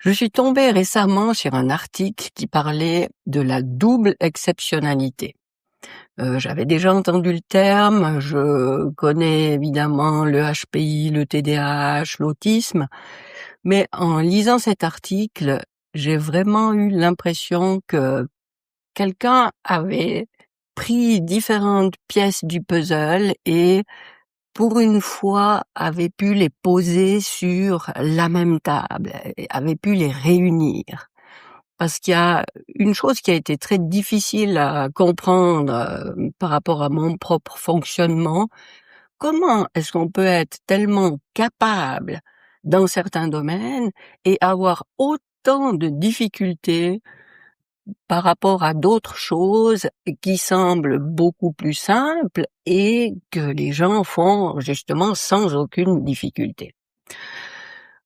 Je suis tombée récemment sur un article qui parlait de la double exceptionnalité. J'avais déjà entendu le terme, je connais évidemment le HPI, le TDAH, l'autisme, mais en lisant cet article, j'ai vraiment eu l'impression que quelqu'un avait pris différentes pièces du puzzle et pour une fois, avait pu les poser sur la même table, avait pu les réunir. Parce qu'il y a une chose qui a été très difficile à comprendre par rapport à mon propre fonctionnement. Comment est-ce qu'on peut être tellement capable dans certains domaines et avoir autant de difficultés par rapport à d'autres choses qui semblent beaucoup plus simples et que les gens font justement sans aucune difficulté.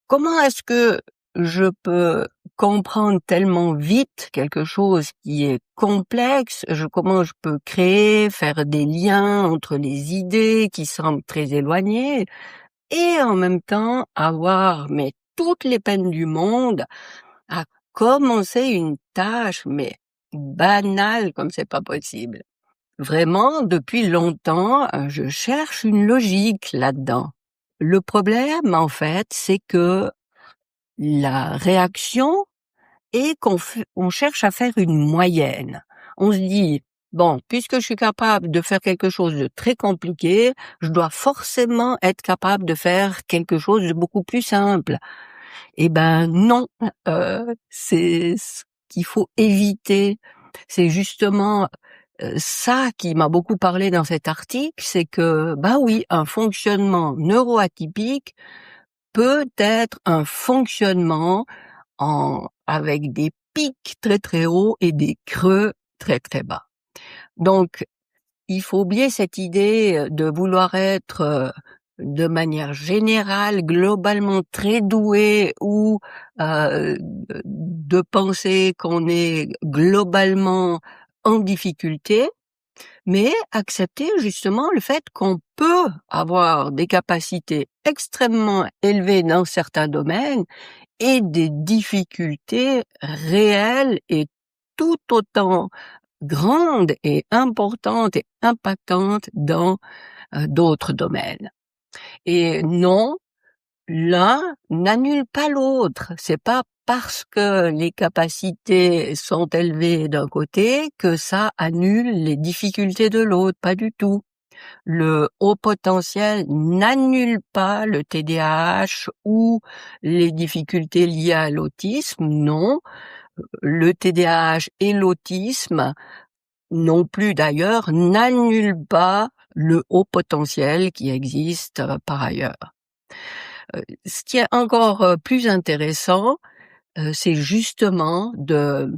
Comment est-ce que je peux comprendre tellement vite quelque chose qui est complexe? Comment je peux créer, faire des liens entre les idées qui semblent très éloignées et en même temps avoir toutes les peines du monde à commencer une tâche, mais banale comme c'est pas possible. Vraiment, depuis longtemps, je cherche une logique là-dedans. Le problème, en fait, c'est que la réaction est on cherche à faire une moyenne. On se dit, bon, puisque je suis capable de faire quelque chose de très compliqué, je dois forcément être capable de faire quelque chose de beaucoup plus simple. Eh ben non, c'est ce qu'il faut éviter. C'est justement ça qui m'a beaucoup parlé dans cet article, c'est que, bah oui, un fonctionnement neuroatypique peut être un fonctionnement avec des pics très très hauts et des creux très très bas. Donc, il faut oublier cette idée de vouloir être de manière générale, globalement très doué ou de penser qu'on est globalement en difficulté, mais accepter justement le fait qu'on peut avoir des capacités extrêmement élevées dans certains domaines et des difficultés réelles et tout autant grandes et importantes et impactantes dans d'autres domaines. Et non, l'un n'annule pas l'autre. C'est pas parce que les capacités sont élevées d'un côté que ça annule les difficultés de l'autre, pas du tout. Le haut potentiel n'annule pas le TDAH ou les difficultés liées à l'autisme, non. Le TDAH et l'autisme non plus d'ailleurs n'annulent pas le haut potentiel qui existe par ailleurs. Ce qui est encore plus intéressant, c'est justement de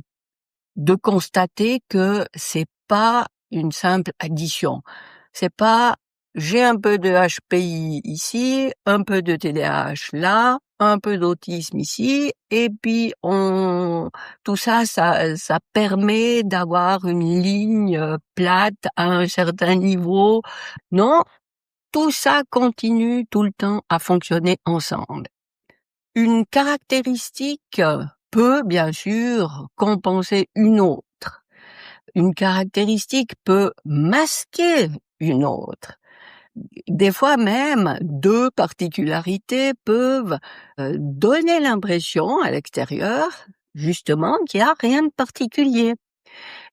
constater que c'est pas une simple addition. C'est pas j'ai un peu de HPI ici, un peu de TDAH là, un peu d'autisme ici, et puis tout ça, ça permet d'avoir une ligne plate à un certain niveau. Non, tout ça continue tout le temps à fonctionner ensemble. Une caractéristique peut bien sûr compenser une autre. Une caractéristique peut masquer une autre. Des fois même, deux particularités peuvent donner l'impression à l'extérieur, justement, qu'il n'y a rien de particulier.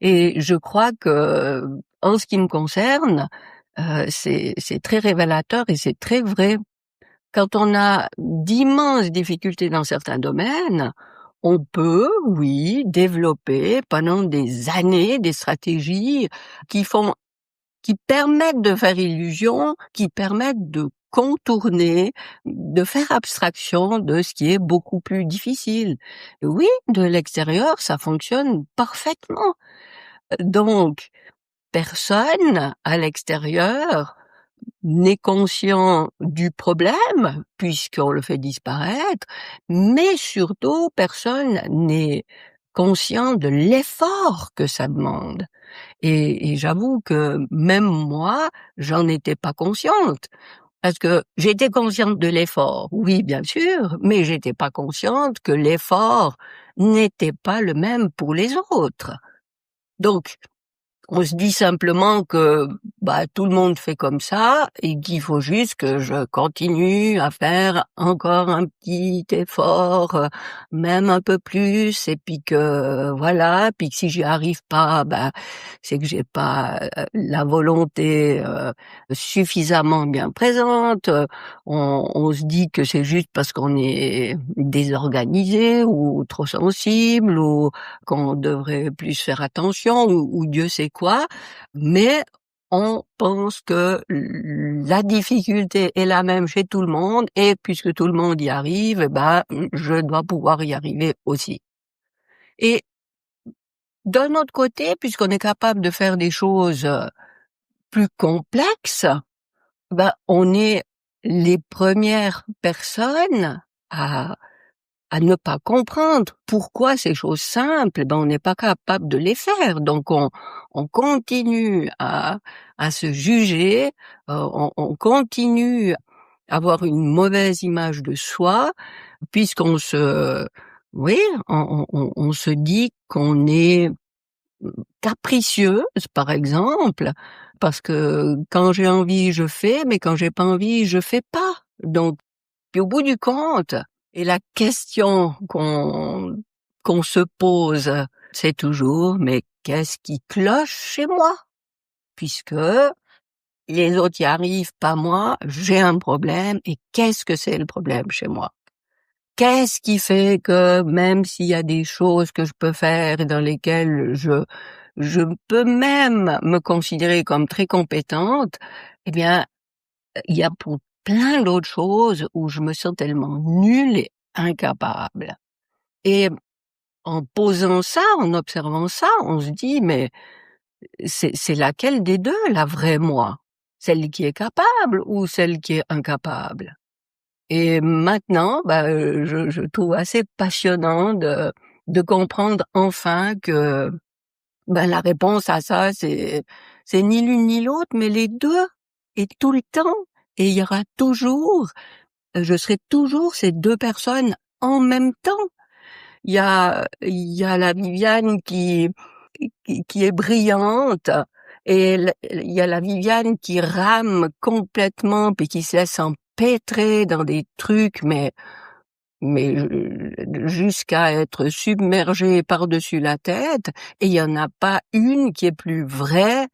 Et je crois que, en ce qui me concerne, c'est très révélateur et c'est très vrai. Quand on a d'immenses difficultés dans certains domaines, on peut, oui, développer pendant des années des stratégies qui permettent de faire illusion, qui permettent de contourner, de faire abstraction de ce qui est beaucoup plus difficile. Oui, de l'extérieur, ça fonctionne parfaitement. Donc, personne à l'extérieur n'est conscient du problème, puisqu'on le fait disparaître, mais surtout, personne n'est conscient de l'effort que ça demande. Et j'avoue que même moi, j'en étais pas consciente. Parce que j'étais consciente de l'effort, oui, bien sûr, mais j'étais pas consciente que l'effort n'était pas le même pour les autres. Donc, on se dit simplement que tout le monde fait comme ça et qu'il faut juste que je continue à faire encore un petit effort, même un peu plus, et puis que voilà, puis que si j'y arrive pas, c'est que j'ai pas la volonté suffisamment bien présente. On se dit que c'est juste parce qu'on est désorganisé ou trop sensible ou qu'on devrait plus faire attention ou Dieu sait quoi, mais on pense que la difficulté est la même chez tout le monde et puisque tout le monde y arrive, je dois pouvoir y arriver aussi. Et d'un autre côté, puisqu'on est capable de faire des choses plus complexes, on est les premières personnes à ne pas comprendre pourquoi ces choses simples, on n'est pas capable de les faire. Donc on continue à se juger, on continue à avoir une mauvaise image de soi, puisqu'on se, oui, on se dit qu'on est capricieuse, par exemple, parce que quand j'ai envie, je fais, mais quand j'ai pas envie, je fais pas. Donc, puis au bout du compte, et la question qu'on se pose, c'est toujours, mais qu'est-ce qui cloche chez moi? Puisque les autres y arrivent, pas moi, j'ai un problème, et qu'est-ce que c'est le problème chez moi? Qu'est-ce qui fait que même s'il y a des choses que je peux faire et dans lesquelles je peux même me considérer comme très compétente, eh bien, il y a pour plein d'autres choses où je me sens tellement nulle et incapable. Et en posant ça, en observant ça, on se dit, mais c'est laquelle des deux, la vraie moi? Celle qui est capable ou celle qui est incapable? Et maintenant, je trouve assez passionnant de comprendre enfin que la réponse à ça, c'est ni l'une ni l'autre, mais les deux, et tout le temps. Et il y aura toujours, je serai toujours ces deux personnes en même temps. Il y a la Viviane qui est brillante, et il y a la Viviane qui rame complètement puis qui se laisse empêtrer dans des trucs, mais jusqu'à être submergée par-dessus la tête, et il y en a pas une qui est plus vraie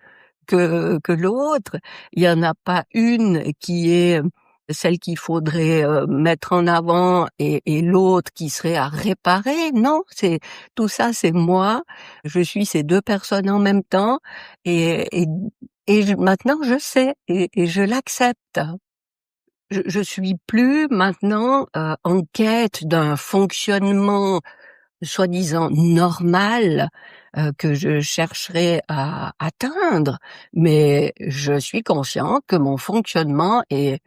que l'autre. Il y en a pas une qui est celle qu'il faudrait mettre en avant et l'autre qui serait à réparer. Non, c'est tout ça, c'est moi. Je suis ces deux personnes en même temps et maintenant je sais et je l'accepte. Je suis plus maintenant en quête d'un fonctionnement soi-disant normal que je chercherais à atteindre, mais je suis consciente que mon fonctionnement est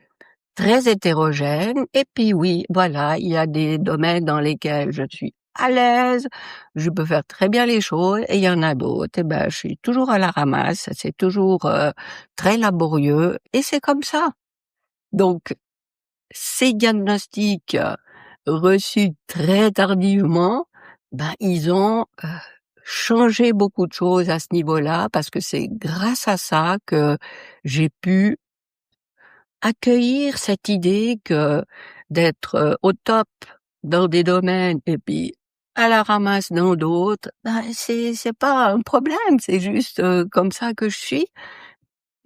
très hétérogène et puis oui, voilà, il y a des domaines dans lesquels je suis à l'aise, je peux faire très bien les choses et il y en a d'autres, je suis toujours à la ramasse, c'est toujours très laborieux et c'est comme ça. Donc, ces diagnostics reçus très tardivement, ils ont changé beaucoup de choses à ce niveau-là parce que c'est grâce à ça que j'ai pu accueillir cette idée que d'être au top dans des domaines et puis à la ramasse dans d'autres, c'est pas un problème, c'est juste comme ça que je suis.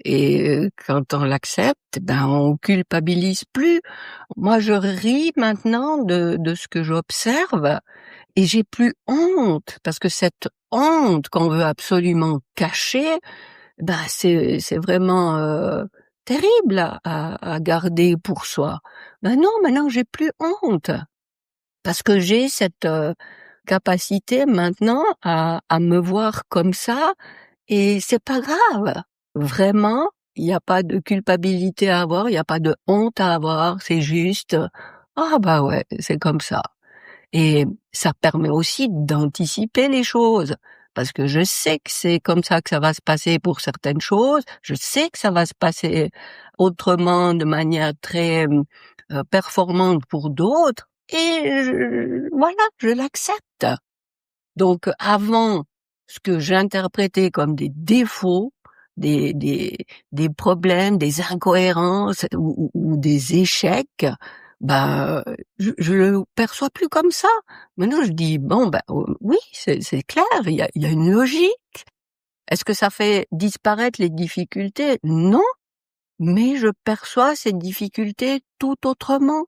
Et quand on l'accepte, on culpabilise plus. Moi, je ris maintenant de ce que j'observe et j'ai plus honte parce que cette honte qu'on veut absolument cacher, c'est vraiment terrible à garder pour soi. Non, maintenant j'ai plus honte parce que j'ai cette capacité maintenant à me voir comme ça et c'est pas grave. Vraiment, il n'y a pas de culpabilité à avoir, il n'y a pas de honte à avoir, c'est juste ouais, c'est comme ça. Et ça permet aussi d'anticiper les choses. parce que je sais que c'est comme ça que ça va se passer pour certaines choses, je sais que ça va se passer autrement, de manière très performante pour d'autres, et voilà, je l'accepte. Donc avant, ce que j'interprétais comme des défauts, des des problèmes, des incohérences ou des échecs, ben, je le perçois plus comme ça. Maintenant, je dis: «Bon, ben, oui, c'est clair, il y a une logique». Est-ce que ça fait disparaître les difficultés? Non, mais je perçois ces difficultés tout autrement.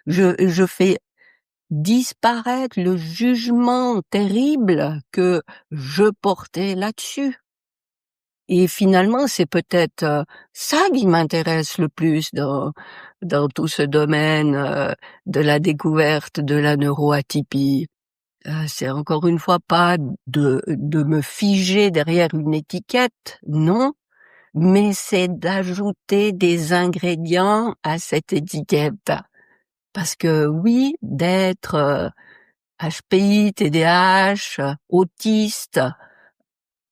Je fais disparaître le jugement terrible que je portais là-dessus. Et finalement, c'est peut-être ça qui m'intéresse le plus dans tout ce domaine de la découverte de la neuroatypie. C'est encore une fois pas de me figer derrière une étiquette, non, mais c'est d'ajouter des ingrédients à cette étiquette. Parce que oui, d'être HPI, TDAH, autiste,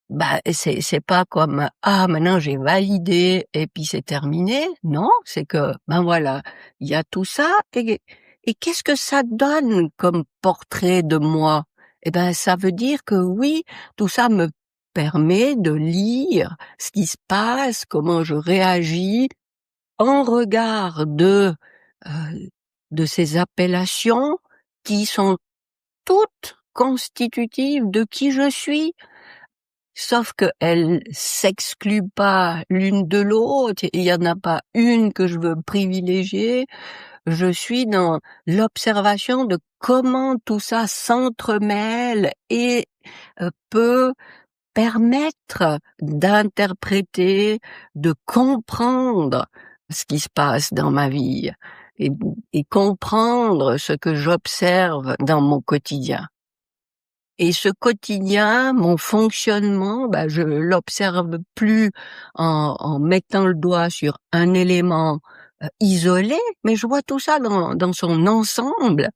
bah, c'est pas comme: «Ah, maintenant j'ai validé et puis c'est terminé». Non, c'est que, ben voilà, il y a tout ça et qu'est-ce que ça donne comme portrait de moi? Eh ben, ça veut dire que oui, tout ça me permet de lire ce qui se passe, comment je réagis en regard de ces appellations qui sont toutes constitutives de qui je suis. Sauf qu'elles s'excluent pas l'une de l'autre, il y en a pas une que je veux privilégier. Je suis dans l'observation de comment tout ça s'entremêle et peut permettre d'interpréter, de comprendre ce qui se passe dans ma vie et, et comprendre ce que j'observe dans mon quotidien. Et ce quotidien, mon fonctionnement, bah, je l'observe plus en mettant le doigt sur un élément isolé, mais je vois tout ça dans son ensemble.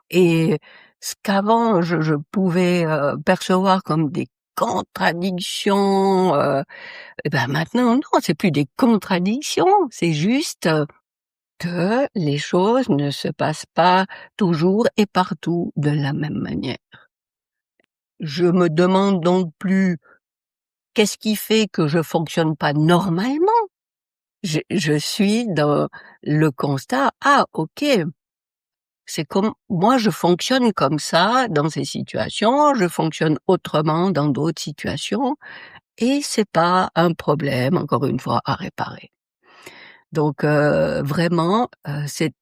Et ce qu'avant je pouvais percevoir comme des contradictions, et ben maintenant non, c'est plus des contradictions, c'est juste que les choses ne se passent pas toujours et partout de la même manière. Je me demande donc plus qu'est-ce qui fait que je fonctionne pas normalement. Je suis dans le constat, ah ok, c'est comme moi je fonctionne comme ça dans ces situations, je fonctionne autrement dans d'autres situations, et c'est pas un problème, encore une fois, à réparer. Donc vraiment, c'est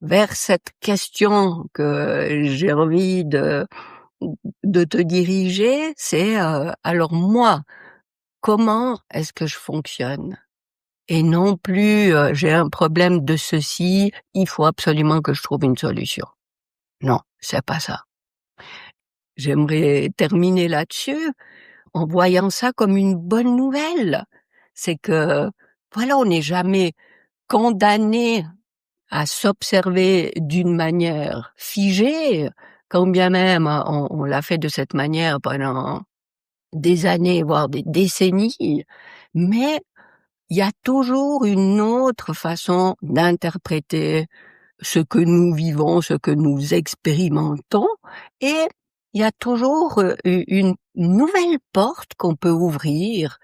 vers cette question que j'ai envie de te diriger, c'est alors moi, comment est-ce que je fonctionne? Et non plus j'ai un problème de ceci, il faut absolument que je trouve une solution. Non, c'est pas ça. J'aimerais terminer là-dessus en voyant ça comme une bonne nouvelle. C'est que voilà, on n'est jamais condamné à s'observer d'une manière figée, quand bien même on l'a fait de cette manière pendant des années, voire des décennies, mais il y a toujours une autre façon d'interpréter ce que nous vivons, ce que nous expérimentons, et il y a toujours une nouvelle porte qu'on peut ouvrir,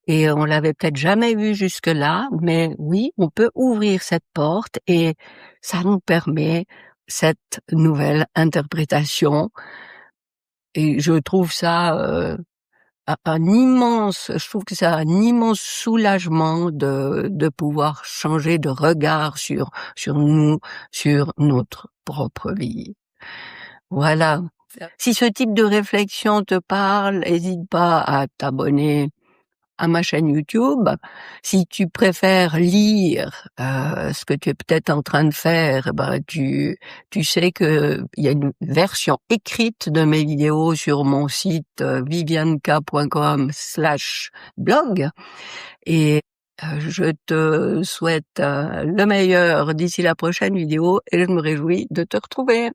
et on l'avait peut-être jamais vu jusque-là, mais oui, on peut ouvrir cette porte et ça nous permet cette nouvelle interprétation, et je trouve ça je trouve que c'est un immense soulagement de pouvoir changer de regard sur nous, sur notre propre vie. Voilà. Si ce type de réflexion te parle, n'hésite pas à t'abonner à ma chaîne YouTube. Si tu préfères lire ce que tu es peut-être en train de faire, ben tu sais que il y a une version écrite de mes vidéos sur mon site vivianka.com/blog, et je te souhaite le meilleur d'ici la prochaine vidéo et je me réjouis de te retrouver.